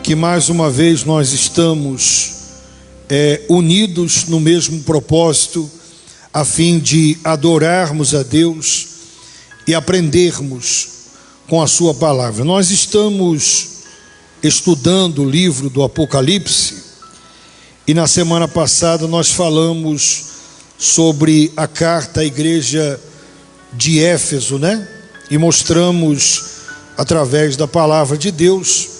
que mais uma vez nós estamos unidos no mesmo propósito, a fim de adorarmos a Deus e aprendermos com a sua palavra. Nós estamos estudando o livro do Apocalipse e na semana passada nós falamos sobre a carta à igreja de Éfeso, né? E mostramos através da palavra de Deus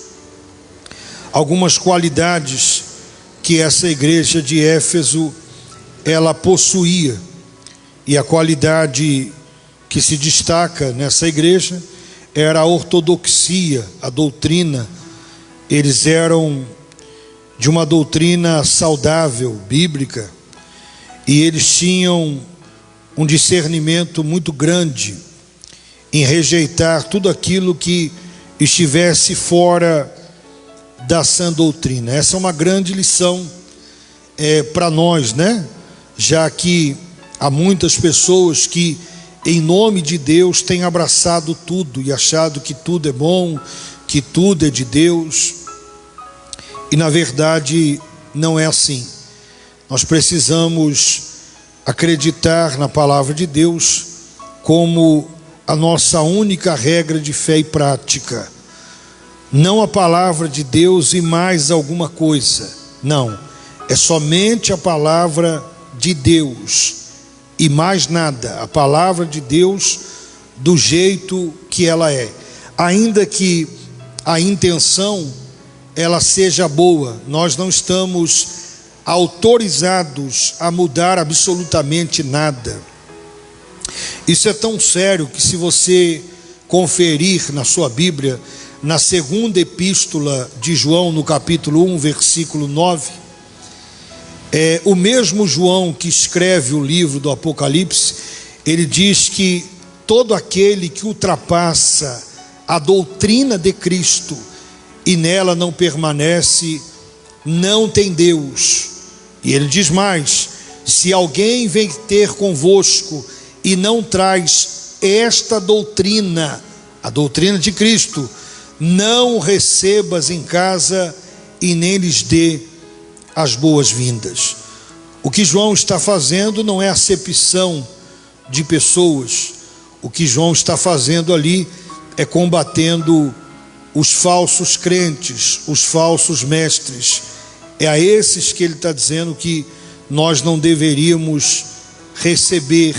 algumas qualidades que essa igreja de Éfeso ela possuía. E a qualidade que se destaca nessa igreja era a ortodoxia, a doutrina. Eles eram de uma doutrina saudável, bíblica, e eles tinham um discernimento muito grande em rejeitar tudo aquilo que estivesse fora da sã doutrina. Essa é uma grande lição para nós, né? Já que há muitas pessoas que em nome de Deus têm abraçado tudo e achado que tudo é bom, que tudo é de Deus, e na verdade não é assim. Nós precisamos acreditar na palavra de Deus como a nossa única regra de fé e prática. Não a palavra de Deus e mais alguma coisa. Não, é somente a palavra de Deus e mais nada. A palavra de Deus do jeito que ela é. Ainda que a intenção ela seja boa, nós não estamos autorizados a mudar absolutamente nada. Isso é tão sério que, se você conferir na sua Bíblia, na segunda epístola de João, no capítulo 1, versículo 9, o mesmo João que escreve o livro do Apocalipse, ele diz que todo aquele que ultrapassa a doutrina de Cristo e nela não permanece, não tem Deus. E ele diz mais: se alguém vem ter convosco e não traz esta doutrina, a doutrina de Cristo, não o recebas em casa e nem lhes dê as boas-vindas. O que João está fazendo não é acepção de pessoas. O que João está fazendo ali é combatendo os falsos crentes, os falsos mestres. É a esses que ele está dizendo que nós não deveríamos receber,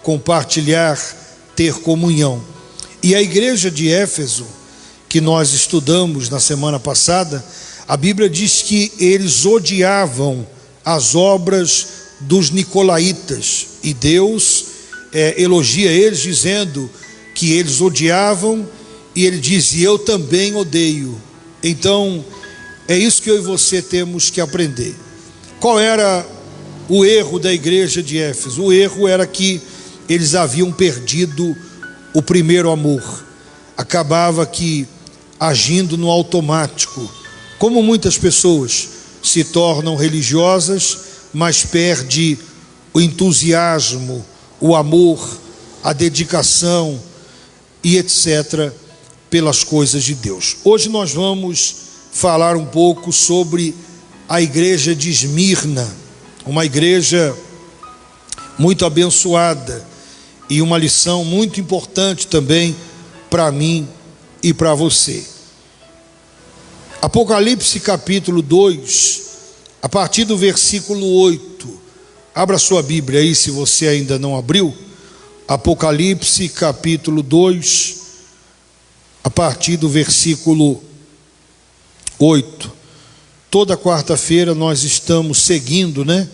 compartilhar, ter comunhão. E a igreja de Éfeso, que nós estudamos na semana passada, a Bíblia diz que eles odiavam as obras dos nicolaítas, e Deus elogia eles dizendo que eles odiavam, e ele diz: e eu também odeio. Então é isso que eu e você temos que aprender. Qual era o erro da igreja de Éfeso? O erro era que eles haviam perdido o primeiro amor. Acabava que agindo no automático, como muitas pessoas se tornam religiosas, mas perde o entusiasmo, o amor, a dedicação e etc. pelas coisas de Deus. Hoje nós vamos falar um pouco sobre a igreja de Esmirna, uma igreja muito abençoada e uma lição muito importante também para mim e para você. Apocalipse capítulo 2, a partir do versículo 8. Abra sua Bíblia aí, se você ainda não abriu. Apocalipse capítulo 2, a partir do versículo 8. Toda quarta-feira nós estamos seguindo, né,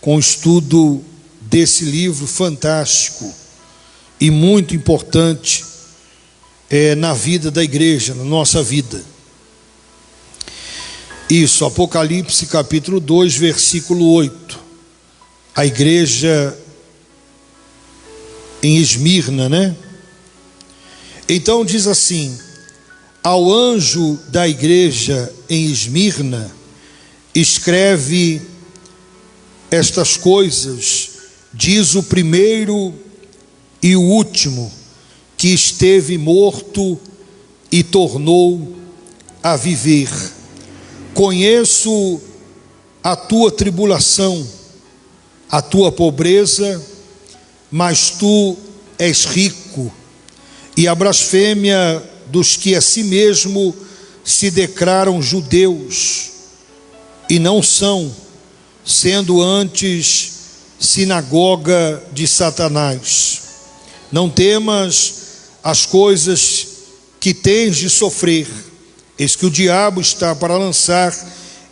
com o estudo desse livro fantástico e muito importante na vida da igreja, na nossa vida. Isso, Apocalipse capítulo 2, versículo 8. A igreja em Esmirna, né? Então diz assim: ao anjo da igreja em Esmirna, escreve estas coisas, diz o primeiro e o último, que esteve morto e tornou a viver. conheço a tua tribulação, a tua pobreza, mas tu és rico, e a blasfêmia dos que a si mesmo se declaram judeus, e não são, sendo antes sinagoga de Satanás. Não temas as coisas que tens de sofrer, eis que o diabo está para lançar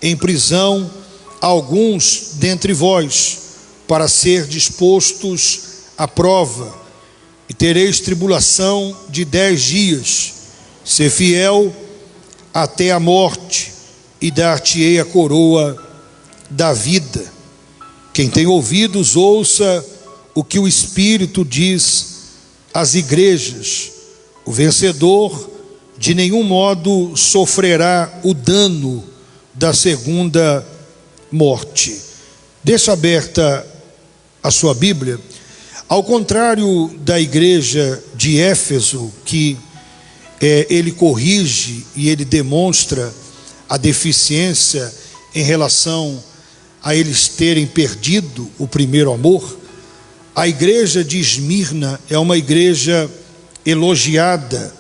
em prisão alguns dentre vós, para ser dispostos à prova, e tereis tribulação de 10 dias. Ser fiel até a morte, e dar-te-ei a coroa da vida. Quem tem ouvidos, ouça o que o Espírito diz às igrejas. O vencedor de nenhum modo sofrerá o dano da segunda morte. Deixa aberta a sua Bíblia. Ao contrário da igreja de Éfeso, que ele corrige e ele demonstra a deficiência em relação a eles terem perdido o primeiro amor, a igreja de Esmirna é uma igreja elogiada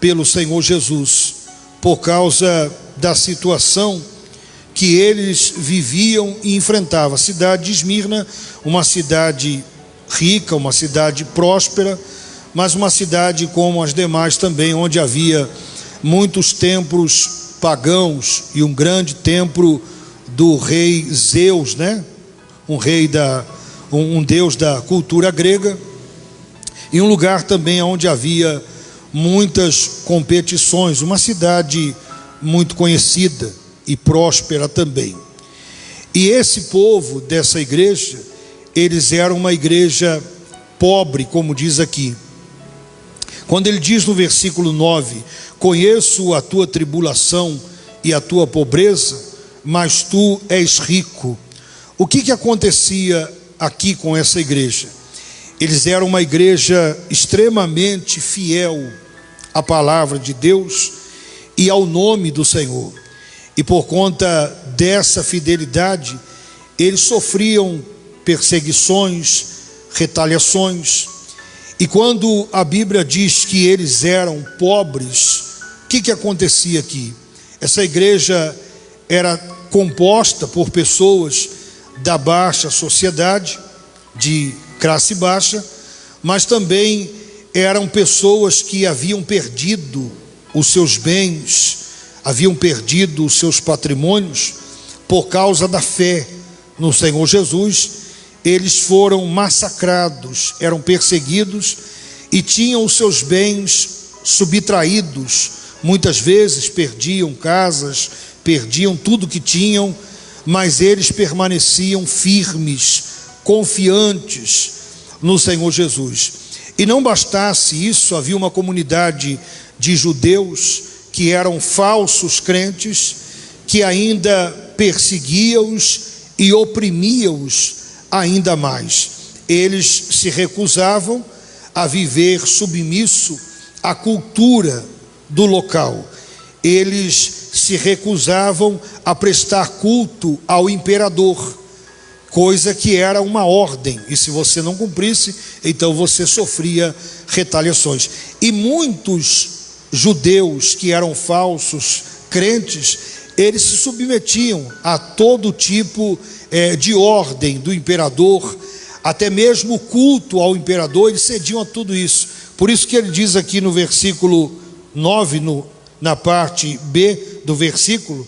pelo Senhor Jesus, por causa da situação que eles viviam e enfrentavam. A cidade de Esmirna, uma cidade rica, uma cidade próspera, mas uma cidade como as demais também, onde havia muitos templos pagãos e um grande templo do rei Zeus, né? Um deus da cultura grega, e um lugar também onde havia muitas competições, uma cidade muito conhecida e próspera também. E esse povo dessa igreja, eles eram uma igreja pobre, como diz aqui. Quando ele diz no versículo 9: conheço a tua tribulação e a tua pobreza, mas tu és rico. O que acontecia aqui com essa igreja? Eles eram uma igreja extremamente fiel à palavra de Deus e ao nome do Senhor. E por conta dessa fidelidade, eles sofriam perseguições, retaliações. E quando a Bíblia diz que eles eram pobres, o que acontecia aqui? Essa igreja era composta por pessoas da baixa sociedade, de classe baixa, mas também eram pessoas que haviam perdido os seus bens, haviam perdido os seus patrimônios por causa da fé no Senhor Jesus. Eles foram massacrados, eram perseguidos e tinham os seus bens subtraídos. Muitas vezes perdiam casas, perdiam tudo que tinham, mas eles permaneciam firmes, confiantes no Senhor Jesus. E não bastasse isso, havia uma comunidade de judeus que eram falsos crentes, que ainda perseguiam-os e oprimiam-os ainda mais. Eles se recusavam a viver submisso à cultura do local. Eles se recusavam a prestar culto ao imperador, coisa que era uma ordem, e se você não cumprisse, então você sofria retaliações. E muitos judeus que eram falsos crentes, eles se submetiam a todo tipo de ordem do imperador, até mesmo o culto ao imperador, eles cediam a tudo isso. Por isso que ele diz aqui no versículo 9, na parte B do versículo: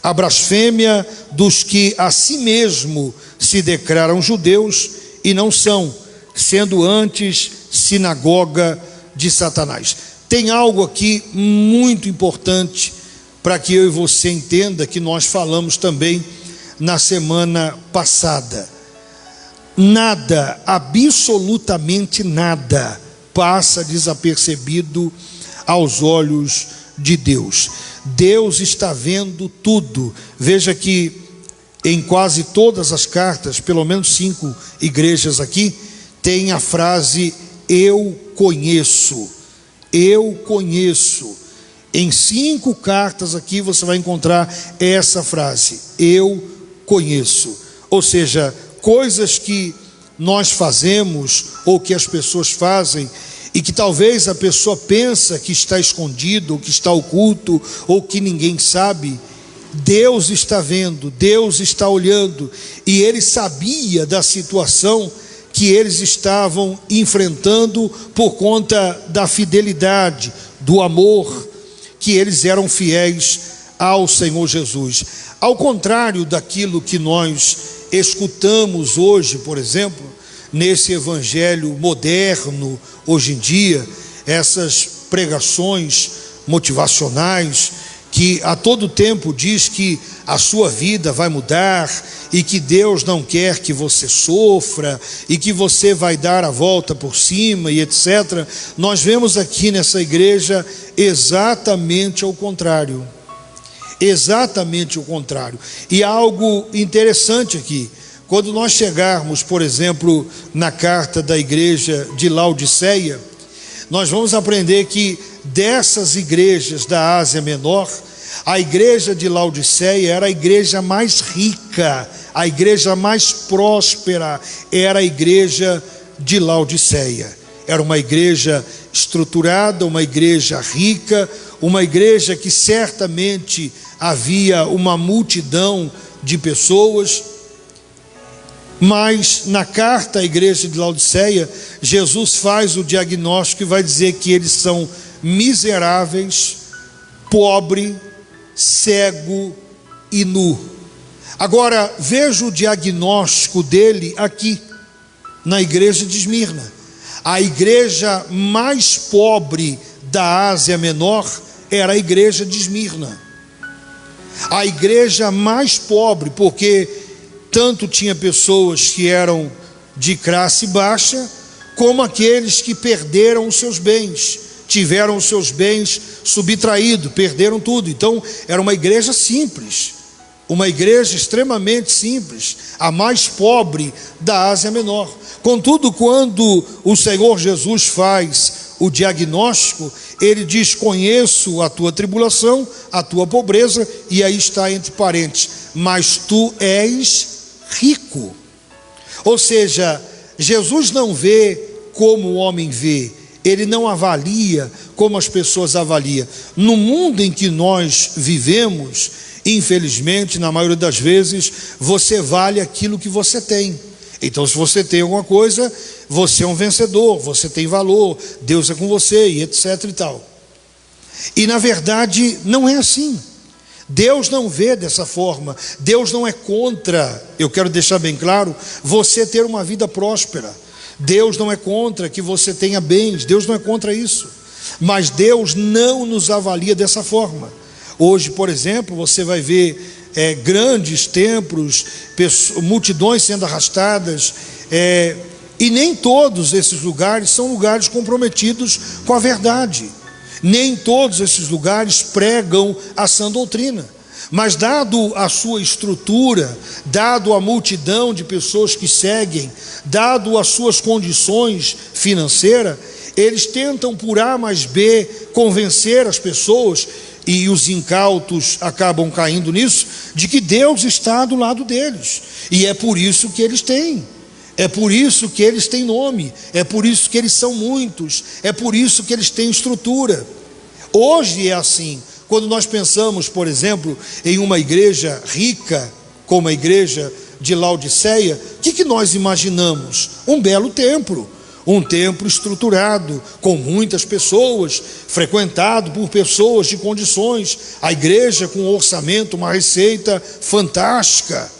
a blasfêmia dos que a si mesmo se declaram judeus e não são, sendo antes sinagoga de Satanás. Tem algo aqui muito importante para que eu e você entenda, que nós falamos também na semana passada. Nada, absolutamente nada, passa desapercebido aos olhos de Deus. Deus está vendo tudo. Veja que em quase todas as cartas, pelo menos 5 igrejas aqui, tem a frase eu conheço. Eu conheço. Em 5 cartas aqui você vai encontrar essa frase: eu conheço. Ou seja, coisas que nós fazemos ou que as pessoas fazem e que talvez a pessoa pensa que está escondido, ou que está oculto, ou que ninguém sabe, Deus está vendo, Deus está olhando, e Ele sabia da situação que eles estavam enfrentando por conta da fidelidade, do amor, que eles eram fiéis ao Senhor Jesus. Ao contrário daquilo que nós escutamos hoje, por exemplo, nesse evangelho moderno, hoje em dia, essas pregações motivacionais, que a todo tempo diz que a sua vida vai mudar, e que Deus não quer que você sofra, e que você vai dar a volta por cima, e etc. Nós vemos aqui nessa igreja exatamente ao contrário. Exatamente o contrário. E há algo interessante aqui. Quando nós chegarmos, por exemplo, na carta da igreja de Laodiceia, nós vamos aprender que dessas igrejas da Ásia Menor, a igreja de Laodiceia era a igreja mais rica, a igreja mais próspera, era a igreja de Laodiceia. Era uma igreja estruturada, uma igreja rica, uma igreja que certamente havia uma multidão de pessoas. Mas na carta à igreja de Laodiceia, Jesus faz o diagnóstico e vai dizer que eles são miseráveis, pobre, cego e nu. Agora veja o diagnóstico dele aqui na igreja de Esmirna. A igreja mais pobre da Ásia Menor era a igreja de Esmirna. A igreja mais pobre, porque tanto tinha pessoas que eram de classe baixa, como aqueles que perderam os seus bens, tiveram os seus bens subtraídos, perderam tudo. Então era uma igreja simples, uma igreja extremamente simples, a mais pobre da Ásia Menor. Contudo, quando o Senhor Jesus faz o diagnóstico, ele diz: conheço a tua tribulação, a tua pobreza, e aí está entre parênteses, mas tu és rico. Ou seja, Jesus não vê como o homem vê, ele não avalia como as pessoas avaliam. No mundo em que nós vivemos, infelizmente, na maioria das vezes, você vale aquilo que você tem. Então, se você tem alguma coisa, você é um vencedor, você tem valor, Deus é com você, e etc e tal. E na verdade não é assim. Deus não vê dessa forma. Deus não é contra, eu quero deixar bem claro, você ter uma vida próspera. Deus não é contra que você tenha bens, Deus não é contra isso. Mas Deus não nos avalia dessa forma. Hoje, por exemplo, você vai ver grandes templos, multidões sendo arrastadas, e nem todos esses lugares são lugares comprometidos com a verdade. Nem todos esses lugares pregam a sã doutrina. Mas dado a sua estrutura, dado a multidão de pessoas que seguem, dado as suas condições financeiras, eles tentam por A mais B convencer as pessoas, e os incautos acabam caindo nisso, de que Deus está do lado deles. E é por isso que eles têm. É por isso que eles têm nome, é por isso que eles são muitos, é por isso que eles têm estrutura. Hoje é assim. Quando nós pensamos, por exemplo, em uma igreja rica, como a igreja de Laodiceia, o que nós imaginamos? Um belo templo, um templo estruturado, com muitas pessoas, frequentado por pessoas de condições, a igreja com um orçamento, uma receita fantástica,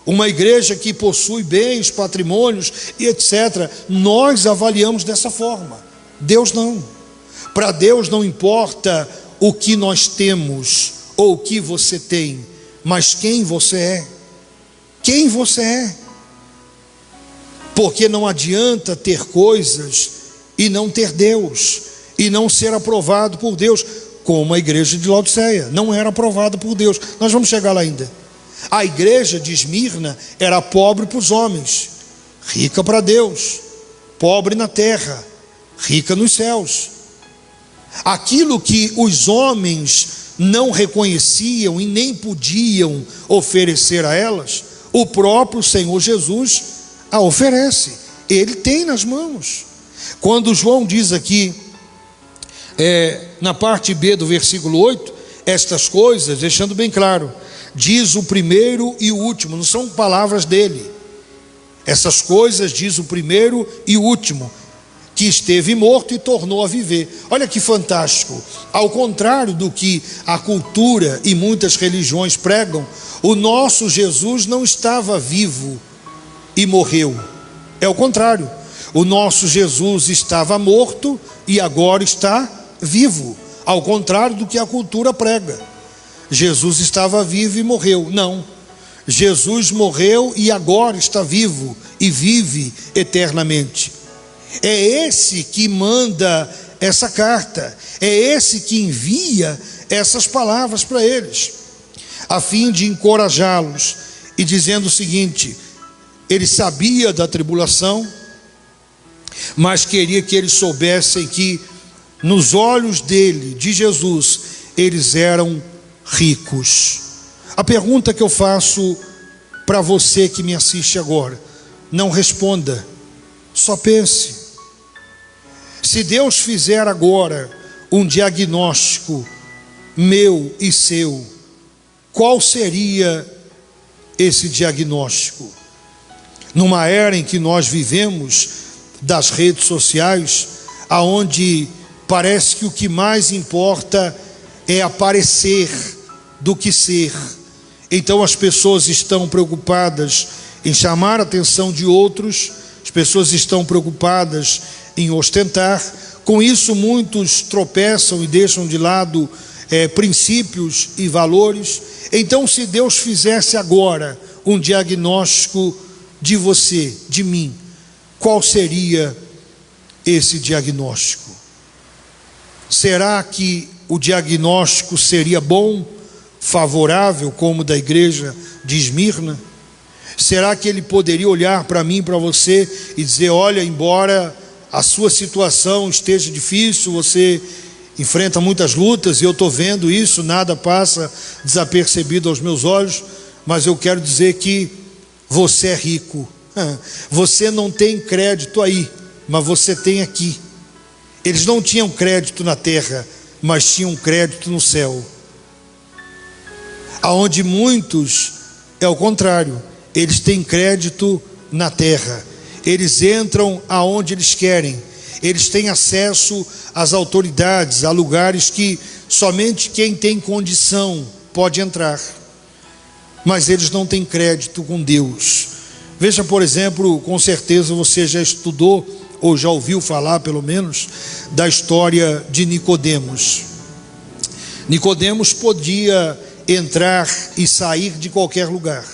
uma igreja que possui bens, patrimônios e etc. Nós avaliamos dessa forma. Deus não. Para Deus não importa o que nós temos ou o que você tem, mas quem você é. Quem você é. Porque não adianta ter coisas e não ter Deus, e não ser aprovado por Deus, como a igreja de Laodiceia não era aprovada por Deus. Nós vamos chegar lá ainda. A igreja de Esmirna era pobre para os homens, rica para Deus, pobre na terra, rica nos céus. Aquilo que os homens não reconheciam e nem podiam oferecer a elas, o próprio Senhor Jesus a oferece. Ele tem nas mãos. Quando João diz aqui, na parte B do versículo 8, estas coisas, deixando bem claro, diz o primeiro e o último, não são palavras dele. Essas coisas diz o primeiro e o último, que esteve morto e tornou a viver. Olha que fantástico. Ao contrário do que a cultura e muitas religiões pregam, o nosso Jesus não estava vivo e morreu. É o contrário. O nosso Jesus estava morto e agora está vivo. Ao contrário do que a cultura prega. Jesus estava vivo e morreu. Não. Jesus morreu e agora está vivo e vive eternamente. É esse que manda essa carta, é esse que envia essas palavras para eles, a fim de encorajá-los, e dizendo o seguinte: ele sabia da tribulação, mas queria que eles soubessem que nos olhos dele, de Jesus, eles eram ricos. A pergunta que eu faço para você que me assiste agora, não responda, só pense. Se Deus fizer agora um diagnóstico meu e seu, qual seria esse diagnóstico? Numa era em que nós vivemos das redes sociais, aonde parece que o que mais importa é aparecer do que ser. Então as pessoas estão preocupadas em chamar a atenção de outros, as pessoas estão preocupadas em ostentar. Com isso muitos tropeçam e deixam de lado princípios e valores. Então, se Deus fizesse agora um diagnóstico de você, de mim, qual seria esse diagnóstico? Será que o diagnóstico seria bom, favorável, como da igreja de Esmirna? Será que ele poderia olhar para mim, para você e dizer: olha, embora a sua situação esteja difícil, você enfrenta muitas lutas e eu estou vendo isso, nada passa desapercebido aos meus olhos, mas eu quero dizer que você é rico. Você não tem crédito aí, mas você tem aqui. Eles não tinham crédito na terra, mas tinham crédito no céu. Aonde muitos é o contrário, eles têm crédito na terra. Eles entram aonde eles querem, eles têm acesso às autoridades, a lugares que somente quem tem condição pode entrar, mas eles não têm crédito com Deus. Veja, por exemplo, com certeza você já estudou, ou já ouviu falar pelo menos, da história de Nicodemos. Nicodemos podia entrar e sair de qualquer lugar,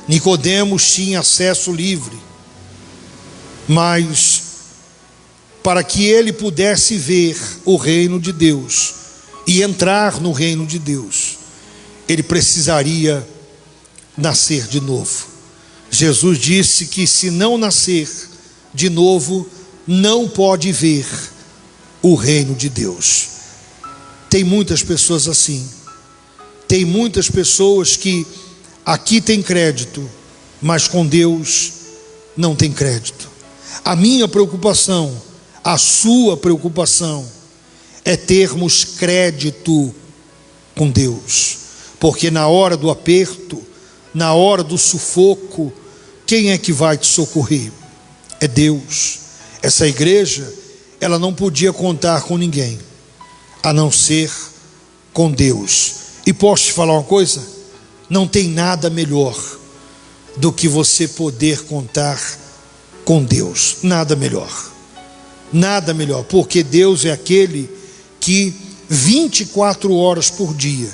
Nicodemos tinha acesso livre, mas para que ele pudesse ver o reino de Deus e entrar no reino de Deus, ele precisaria nascer de novo. Jesus disse que se não nascer de novo, não pode ver o reino de Deus. Tem muitas pessoas assim, tem muitas pessoas que aqui tem crédito, mas com Deus não tem crédito. A minha preocupação, a sua preocupação é termos crédito com Deus, porque na hora do aperto, na hora do sufoco, quem é que vai te socorrer? É Deus. Essa igreja, ela não podia contar com ninguém, a não ser com Deus. E posso te falar uma coisa? Não tem nada melhor do que você poder contar com Deus. Nada melhor. Nada melhor, porque Deus é aquele que 24 horas por dia,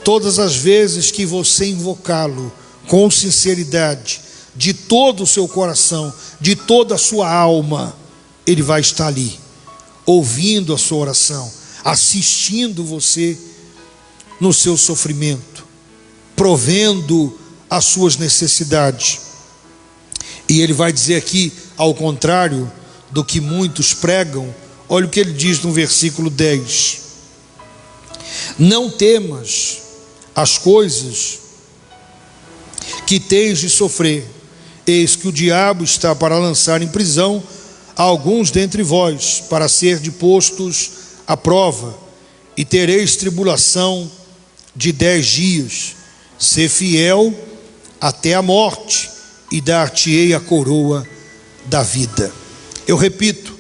todas as vezes que você invocá-lo com sinceridade, de todo o seu coração, de toda a sua alma, ele vai estar ali, ouvindo a sua oração, assistindo você no seu sofrimento, provendo as suas necessidades. E ele vai dizer aqui, ao contrário do que muitos pregam olha o que ele diz no versículo 10: não temas as coisas que tens de sofrer, eis que o diabo está para lançar em prisão a alguns dentre vós, para ser postos à prova, e tereis tribulação de 10 dias. Sê fiel até a morte, e dar-te-ei a coroa da vida. Eu repito,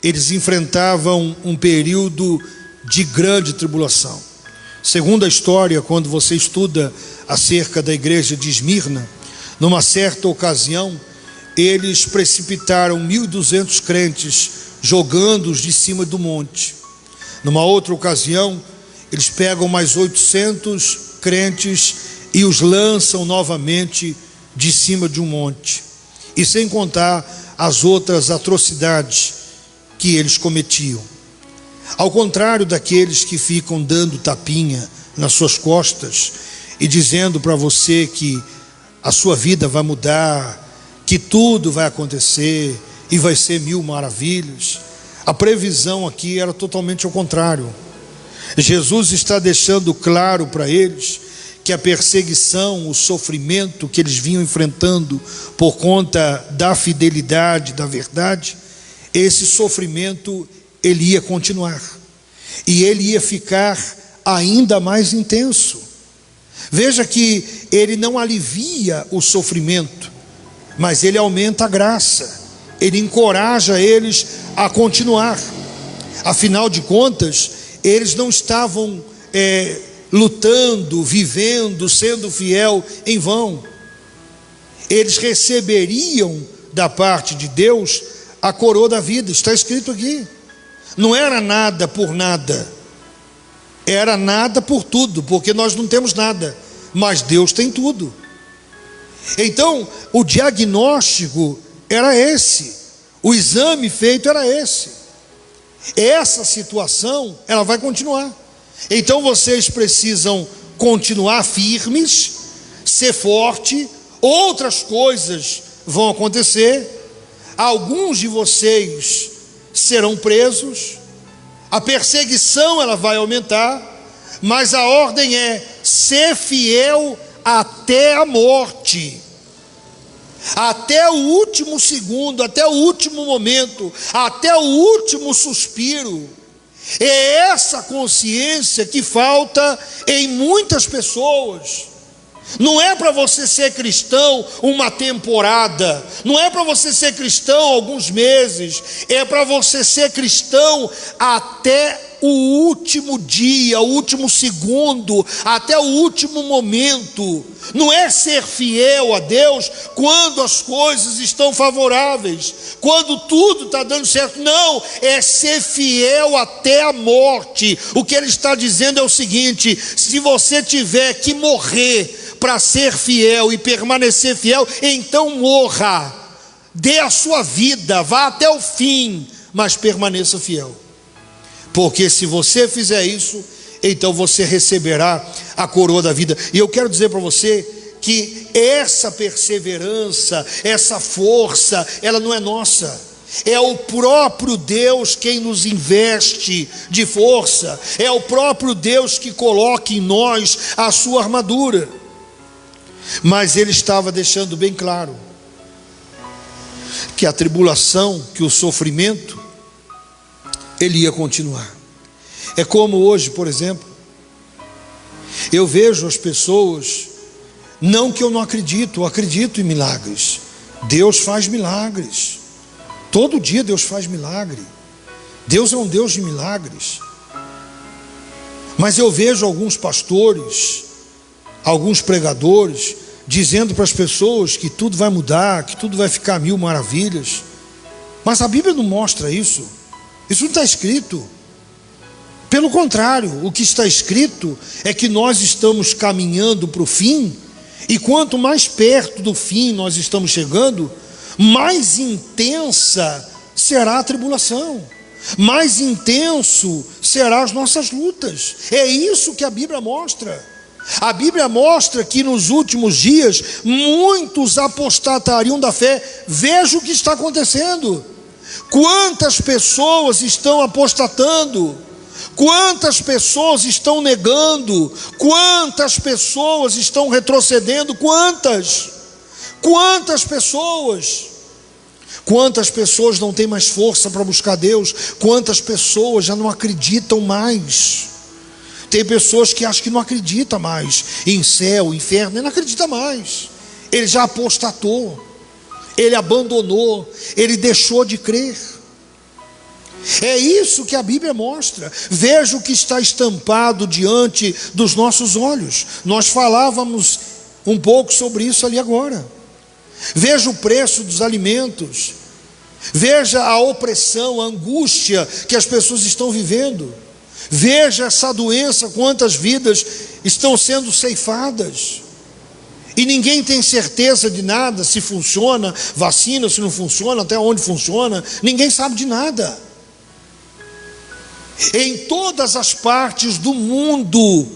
eles enfrentavam um período de grande tribulação. Segundo a história, quando você estuda acerca da igreja de Esmirna, numa certa ocasião, eles precipitaram 1.200 crentes, jogando-os de cima do monte. Numa outra ocasião, eles pegam mais 800 crentes e os lançam novamente de cima de um monte. E sem contar as outras atrocidades que eles cometiam. Ao contrário daqueles que ficam dando tapinha nas suas costas e dizendo para você que a sua vida vai mudar, que tudo vai acontecer e vai ser 1000 maravilhas, a previsão aqui era totalmente ao contrário. Jesus está deixando claro para eles que a perseguição, o sofrimento que eles vinham enfrentando por conta da fidelidade, da verdade, esse sofrimento ele ia continuar, e ele ia ficar ainda mais intenso. Veja que ele não alivia o sofrimento, mas ele aumenta a graça, ele encoraja eles a continuar. Afinal de contas, eles não estavam lutando, vivendo, sendo fiel em vão. Eles receberiam da parte de Deus a coroa da vida. Está escrito aqui. Não era nada por nada, era nada por tudo, porque nós não temos nada, mas Deus tem tudo. Então o diagnóstico era esse, o exame feito era esse. Essa situação ela vai continuar. Então vocês precisam continuar firmes, ser forte. Outras coisas vão acontecer. Alguns de vocês serão presos. A perseguição ela vai aumentar, mas a ordem é ser fiel até a morte, até o último segundo, até o último momento, até o último suspiro. É essa consciência que falta em muitas pessoas. Não é para você ser cristão uma temporada, não é para você ser cristão alguns meses, é para você ser cristão até o último dia, o último segundo, até o último momento. Não é ser fiel a Deus quando as coisas estão favoráveis, quando tudo está dando certo. Não, é ser fiel até a morte. O que ele está dizendo é o seguinte: se você tiver que morrer para ser fiel e permanecer fiel, então morra, dê a sua vida, vá até o fim, mas permaneça fiel. Porque se você fizer isso, então você receberá a coroa da vida. E eu quero dizer para você que essa perseverança, essa força, ela não é nossa. É o próprio Deus quem nos investe de força. É o próprio Deus que coloca em nós a sua armadura. Mas ele estava deixando bem claro que a tribulação, que o sofrimento, ele ia continuar. É como hoje, por exemplo, eu vejo as pessoas, não que eu não acredito, eu acredito em milagres. Deus faz milagres, todo dia Deus faz milagre. Deus é um Deus de milagres. Mas eu vejo alguns pastores, alguns pregadores, dizendo para as pessoas que tudo vai mudar, que tudo vai ficar 1000 maravilhas. Mas a Bíblia não mostra isso. Isso não está escrito. Pelo contrário, o que está escrito é que nós estamos caminhando para o fim, e quanto mais perto do fim nós estamos chegando, mais intensa será a tribulação, mais intenso serão as nossas lutas. É isso que a Bíblia mostra. A Bíblia mostra que nos últimos dias muitos apostatariam da fé. Veja o que está acontecendo. Quantas pessoas estão apostatando? Quantas pessoas estão negando? Quantas pessoas estão retrocedendo? Quantas pessoas? Quantas pessoas não têm mais força para buscar Deus? Quantas pessoas já não acreditam mais? Tem pessoas que acham que não acreditam mais em céu, inferno, ele não acredita mais. Ele já apostatou, ele abandonou, ele deixou de crer. É isso que a Bíblia mostra. Veja o que está estampado diante dos nossos olhos. Nós falávamos um pouco sobre isso ali agora. Veja o preço dos alimentos. Veja a opressão, a angústia que as pessoas estão vivendo. Veja essa doença, quantas vidas estão sendo ceifadas. E ninguém tem certeza de nada, se funciona vacina, se não funciona, até onde funciona. Ninguém sabe de nada. Em todas as partes do mundo,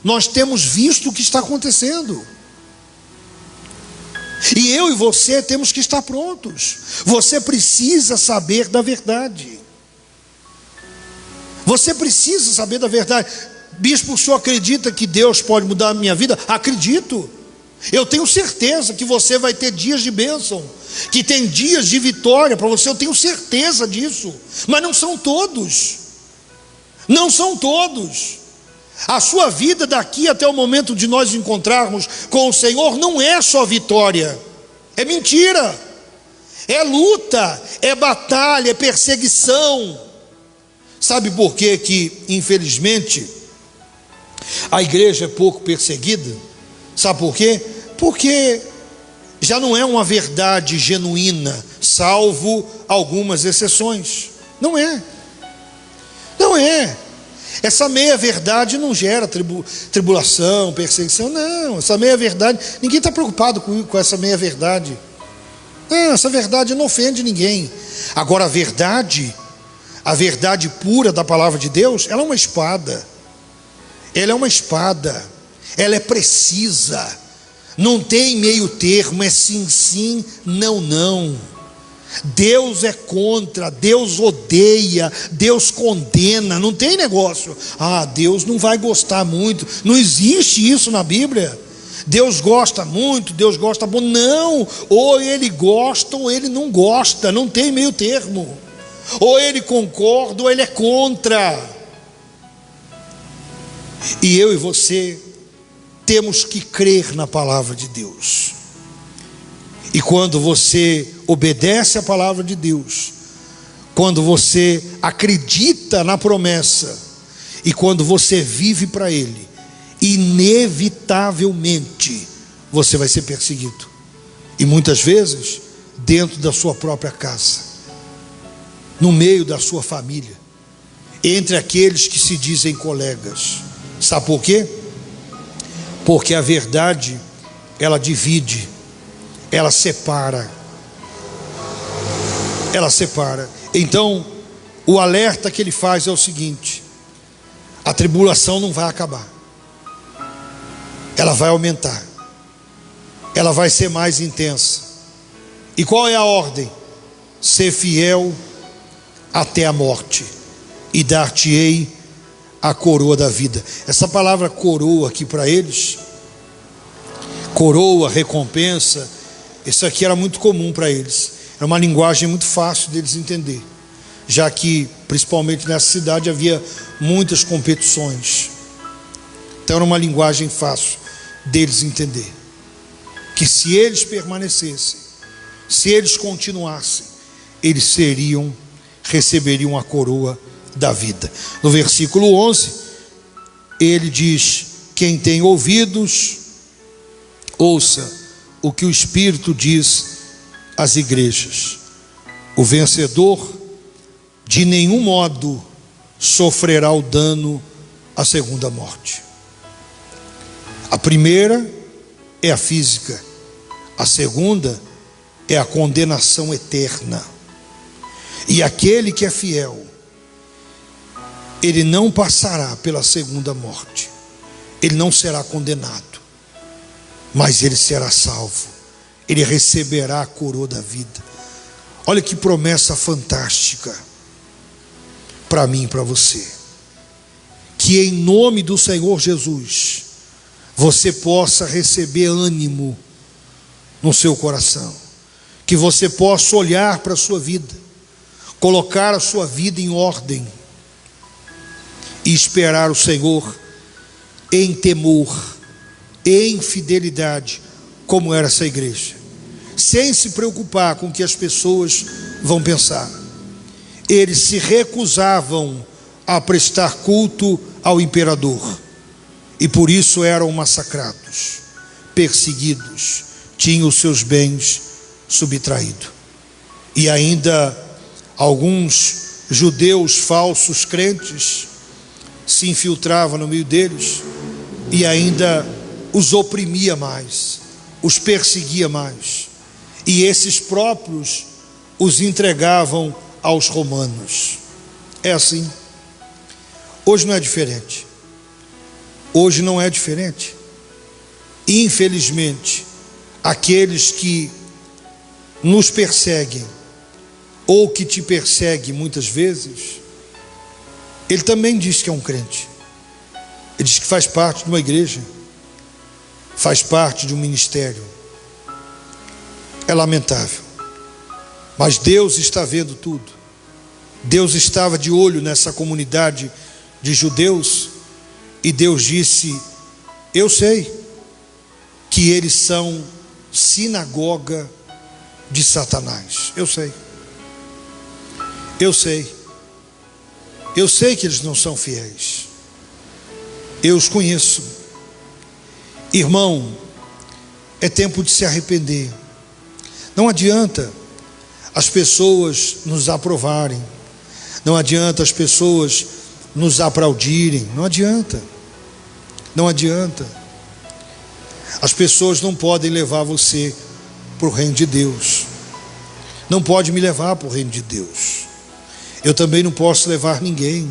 nós temos visto o que está acontecendo. E eu e você temos que estar prontos. Você precisa saber da verdade. Você precisa saber da verdade. Bispo, o senhor acredita que Deus pode mudar a minha vida? Acredito. Eu tenho certeza que você vai ter dias de bênção, que tem dias de vitória para você, eu tenho certeza disso. Mas não são todos. Não são todos. A sua vida daqui até o momento de nós encontrarmos com o Senhor não é só vitória, é mentira, é luta, é batalha, é perseguição. Sabe por quê que, infelizmente, a igreja é pouco perseguida? Sabe por quê? Porque já não é uma verdade genuína, salvo algumas exceções. Não é. Não é. Essa meia-verdade não gera tribulação, perseguição. Não, essa meia-verdade, ninguém está preocupado com essa meia-verdade. Não, essa verdade não ofende ninguém. Agora a verdade pura da palavra de Deus, ela é uma espada. Ela é uma espada. Ela é precisa. Não tem meio termo, é sim, sim, não, não. Deus é contra, Deus odeia, Deus condena, não tem negócio. Deus não vai gostar muito, não existe isso na Bíblia. Deus gosta muito, Deus gosta bom, não. Ou ele gosta ou ele não gosta, não tem meio termo. Ou ele concorda ou ele é contra. E eu e você temos que crer na palavra de Deus. E quando você obedece a palavra de Deus, quando você acredita na promessa, e quando você vive para Ele, inevitavelmente você vai ser perseguido. E muitas vezes dentro da sua própria casa, no meio da sua família, entre aqueles que se dizem colegas. Sabe por quê? Porque a verdade, ela divide, ela separa. Ela separa. Então, o alerta que ele faz é o seguinte: a tribulação não vai acabar, ela vai aumentar, ela vai ser mais intensa. E qual é a ordem? Ser fiel até a morte, e dar-te-ei a coroa da vida. Essa palavra coroa aqui para eles, coroa, recompensa, isso aqui era muito comum para eles. Era uma linguagem muito fácil deles entender, já que principalmente nessa cidade havia muitas competições. Então era uma linguagem fácil deles entender, que se eles permanecessem, se eles continuassem, eles receberiam a coroa da vida. No versículo 11 ele diz: quem tem ouvidos, ouça o que o Espírito diz às igrejas. O vencedor de nenhum modo sofrerá o dano à segunda morte. A primeira é a física, a segunda é a condenação eterna. E aquele que é fiel, ele não passará pela segunda morte, ele não será condenado, mas ele será salvo, ele receberá a coroa da vida. Olha que promessa fantástica para mim e para você. Que em nome do Senhor Jesus, você possa receber ânimo no seu coração. Que você possa olhar para a sua vida, colocar a sua vida em ordem e esperar o Senhor em temor, em fidelidade, como era essa igreja, sem se preocupar com o que as pessoas vão pensar. Eles se recusavam a prestar culto ao imperador e por isso eram massacrados, perseguidos, tinham os seus bens subtraídos. E ainda alguns judeus falsos crentes se infiltravam no meio deles e ainda os oprimia mais, os perseguia mais, e esses próprios os entregavam aos romanos. É assim. Hoje não é diferente. Hoje não é diferente. Infelizmente, aqueles que nos perseguem, ou que te perseguem muitas vezes, ele também diz que é um crente. Ele diz que faz parte de uma igreja, faz parte de um ministério. É lamentável, mas Deus está vendo tudo. Deus estava de olho nessa comunidade de judeus, e Deus disse: eu sei que eles são sinagoga de Satanás. Eu sei que eles não são fiéis. Eu os conheço. Irmão, é tempo de se arrepender. Não adianta as pessoas nos aprovarem, não adianta as pessoas nos aplaudirem, não adianta. As pessoas não podem levar você para o reino de Deus, não pode me levar para o reino de Deus. Eu também não posso levar ninguém.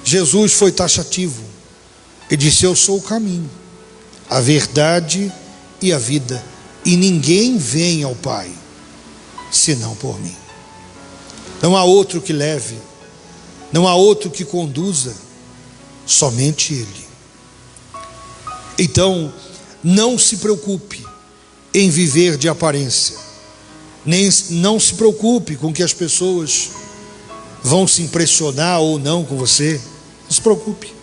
Jesus foi taxativo. Ele disse: eu sou o caminho, a verdade e a vida, e ninguém vem ao Pai senão por mim. Não há outro que leve, não há outro que conduza, somente Ele. Então, não se preocupe em viver de aparência, não se preocupe com que as pessoas vão se impressionar ou não com você. Não se preocupe.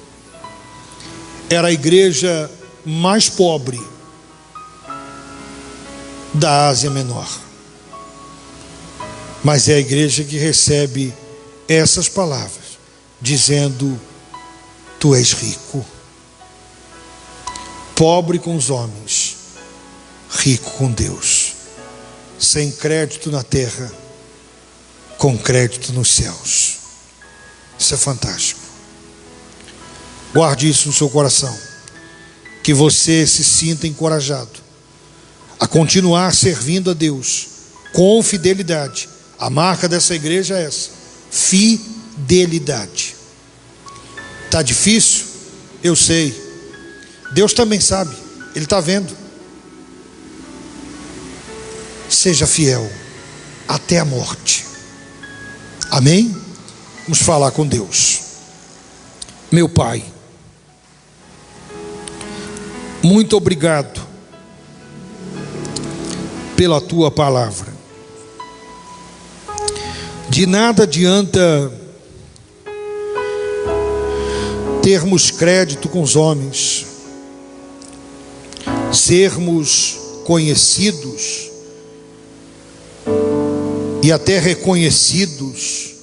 Era a igreja mais pobre da Ásia Menor, mas é a igreja que recebe essas palavras, dizendo: tu és rico, pobre com os homens, rico com Deus, sem crédito na terra, com crédito nos céus. Isso é fantástico. Guarde isso no seu coração, que você se sinta encorajado a continuar servindo a Deus com fidelidade. A marca dessa igreja é essa: fidelidade. Está difícil? Eu sei. Deus também sabe, Ele está vendo. Seja fiel até a morte. Amém? Vamos falar com Deus. Meu Pai, muito obrigado pela Tua palavra. De nada adianta termos crédito com os homens, sermos conhecidos e até reconhecidos